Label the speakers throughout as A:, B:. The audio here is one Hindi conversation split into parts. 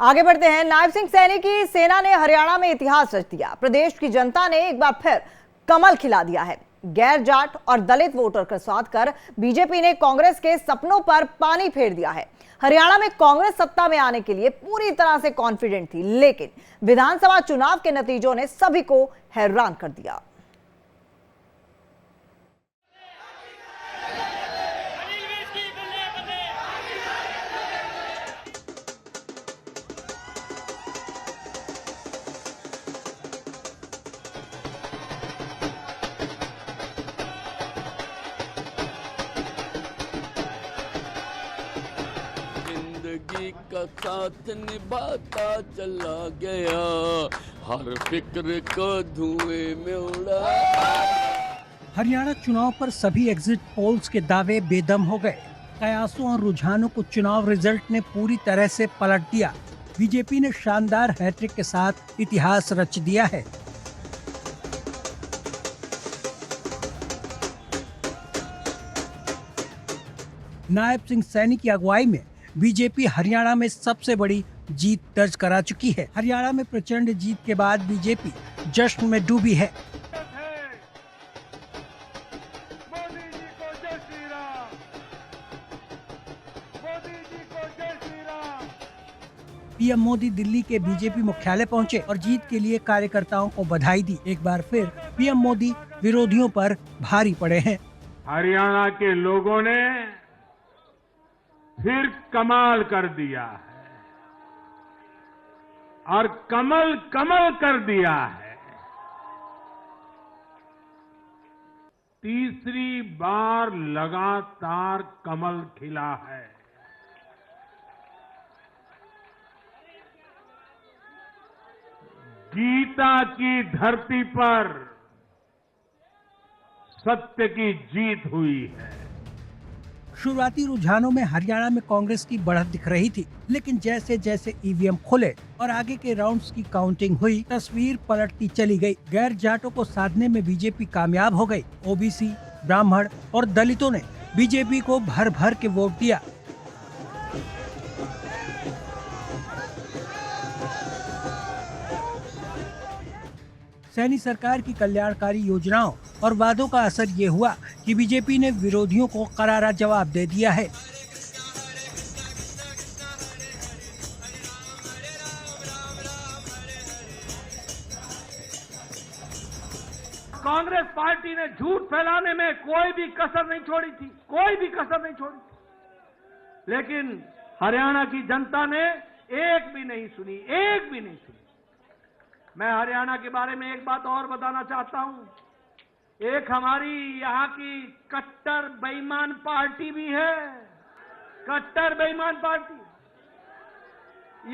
A: आगे बढ़ते हैं। नायब सिंह सैनी की सेना ने हरियाणा में इतिहास रच दिया। प्रदेश की जनता ने एक बार फिर कमल खिला दिया है। गैर जाट और दलित वोटर का साथ कर बीजेपी ने कांग्रेस के सपनों पर पानी फेर दिया है। हरियाणा में कांग्रेस सत्ता में आने के लिए पूरी तरह से कॉन्फिडेंट थी, लेकिन विधानसभा चुनाव के नतीजों ने सभी को हैरान कर दिया।
B: जिंदगी का साथ निभाता चला गया, हर फिक्र को धुएं में उड़ा।
C: हरियाणा चुनाव पर सभी एग्जिट पोल्स के दावे बेदम हो गए। कयासों और रुझानों को चुनाव रिजल्ट ने पूरी तरह से पलट दिया। बीजेपी ने शानदार हैट्रिक के साथ इतिहास रच दिया है। नायब सिंह सैनी की अगुवाई में बीजेपी हरियाणा में सबसे बड़ी जीत दर्ज करा चुकी है। हरियाणा में प्रचंड जीत के बाद बीजेपी जश्न में डूबी है।
D: मोदी जी को जय श्री राम, मोदी जी को जय श्री राम।
C: पीएम मोदी दिल्ली के बीजेपी मुख्यालय पहुंचे और जीत के लिए कार्यकर्ताओं को बधाई दी। एक बार फिर पीएम मोदी विरोधियों पर भारी पड़े हैं।
D: हरियाणा के लोगों ने फिर कमाल कर दिया है और कमल कमल कर दिया है। तीसरी बार लगातार कमल खिला है। गीता की धरती पर सत्य की जीत हुई है।
C: शुरुआती रुझानों में हरियाणा में कांग्रेस की बढ़त दिख रही थी, लेकिन जैसे जैसे ईवीएम खुले और आगे के राउंड्स की काउंटिंग हुई, तस्वीर पलटती चली गई। गैर जाटों को साधने में बीजेपी कामयाब हो गई। ओबीसी, ब्राह्मण और दलितों ने बीजेपी को भर भर के वोट दिया। सैनी सरकार की कल्याणकारी योजनाओं और वादों का असर ये हुआ कि बीजेपी ने विरोधियों को करारा जवाब दे दिया है।
D: कांग्रेस पार्टी ने झूठ फैलाने में कोई भी कसर नहीं छोड़ी थी, कोई भी कसर नहीं छोड़ी थी। लेकिन हरियाणा की जनता ने एक भी नहीं सुनी, एक भी नहीं सुनी। मैं हरियाणा के बारे में एक बात और बताना चाहता हूं। एक हमारी यहाँ की कट्टर बेईमान पार्टी भी है, कट्टर बेईमान पार्टी।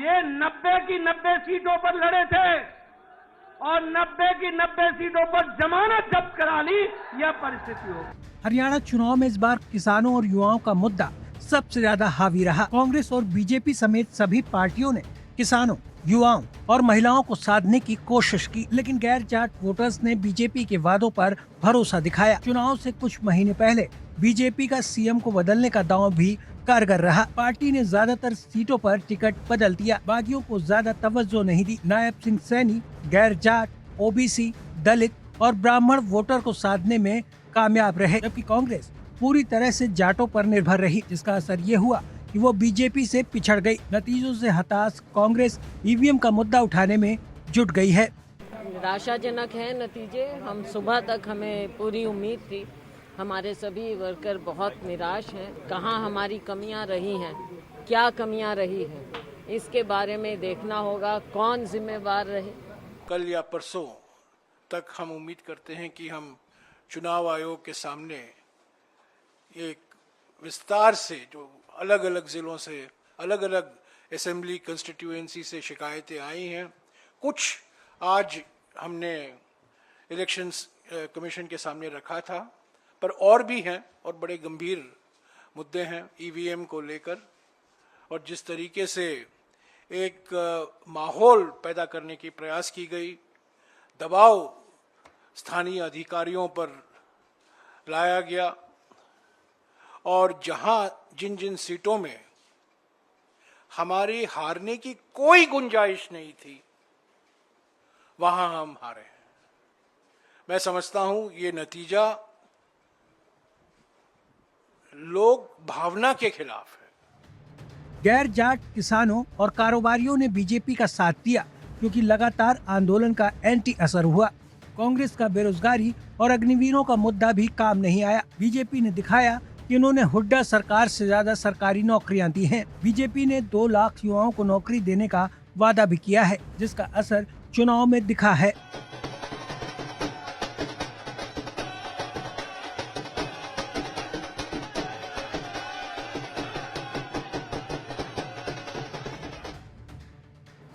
D: ये 90 की 90 सीटों पर लड़े थे और 90 की 90 सीटों पर जमानत जब्त करा ली। यह परिस्थिति हो।
C: हरियाणा चुनाव में इस बार किसानों और युवाओं का मुद्दा सबसे ज्यादा हावी रहा। कांग्रेस और बीजेपी समेत सभी पार्टियों ने किसानों, युवाओं और महिलाओं को साधने की कोशिश की, लेकिन गैर जाट वोटर्स ने बीजेपी के वादों पर भरोसा दिखाया। चुनाव से कुछ महीने पहले बीजेपी का सीएम को बदलने का दांव भी कारगर रहा। पार्टी ने ज्यादातर सीटों पर टिकट बदल दिया, बाकियों को ज्यादा तवज्जो नहीं दी। नायब सिंह सैनी गैर जाट, ओबीसी, दलित और ब्राह्मण वोटर को साधने में कामयाब रहे, जबकि कांग्रेस पूरी तरह से जाटों पर निर्भर रही, जिसका असर ये हुआ कि वो बीजेपी से पिछड़ गई। नतीजों से हताश कांग्रेस ईवीएम का मुद्दा उठाने में जुट गई है।
E: निराशाजनक है नतीजे। हम सुबह तक हमें पूरी उम्मीद थी। हमारे सभी वर्कर बहुत निराश हैं। कहाँ हमारी कमियां रही हैं, क्या कमियां रही हैं, इसके बारे में देखना होगा। कौन जिम्मेवार रहे।
F: कल या परसों तक हम उम्मीद करते हैं कि हम चुनाव आयोग के सामने एक विस्तार से, जो अलग अलग जिलों से, अलग अलग असेंबली कंस्टिट्यूएंसी से शिकायतें आई हैं, कुछ आज हमने इलेक्शंस कमीशन के सामने रखा था, पर और भी हैं और बड़े गंभीर मुद्दे हैं ईवीएम को लेकर। और जिस तरीके से एक माहौल पैदा करने की प्रयास की गई, दबाव स्थानीय अधिकारियों पर लाया गया और जहां जिन जिन सीटों में हमारी हारने की कोई गुंजाइश नहीं थी, वहां हम हारे हैं। मैं समझता हूं ये नतीजा लोक भावना के खिलाफ है।
C: गैर जाट किसानों और कारोबारियों ने बीजेपी का साथ दिया क्योंकि लगातार आंदोलन का एंटी असर हुआ। कांग्रेस का बेरोजगारी और अग्निवीरों का मुद्दा भी काम नहीं आया। बीजेपी ने दिखाया कि उन्होंने हुड्डा सरकार से ज्यादा सरकारी नौकरियां दी हैं। बीजेपी ने 2 लाख युवाओं को नौकरी देने का वादा भी किया है, जिसका असर चुनाव में दिखा है।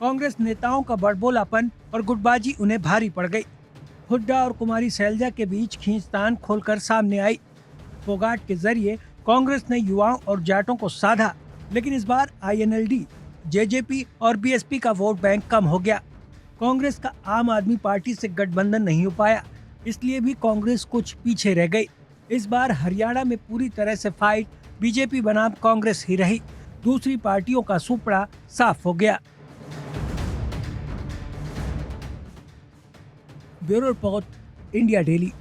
C: कांग्रेस नेताओं का बड़बोलापन और गुटबाजी उन्हें भारी पड़ गई। हुड्डा और कुमारी सैलजा के बीच खींचतान खोलकर सामने आई। फोगाट के जरिए कांग्रेस ने युवाओं और जाटों को साधा, लेकिन इस बार INLD, JJP और BSP का वोट बैंक कम हो गया। कांग्रेस का आम आदमी पार्टी से गठबंधन नहीं हो पाया, इसलिए भी कांग्रेस कुछ पीछे रह गई। इस बार हरियाणा में पूरी तरह से फाइट बीजेपी बनाम कांग्रेस ही रही। दूसरी पार्टियों का सुपड़ा साफ हो गया। Bureau report, India daily.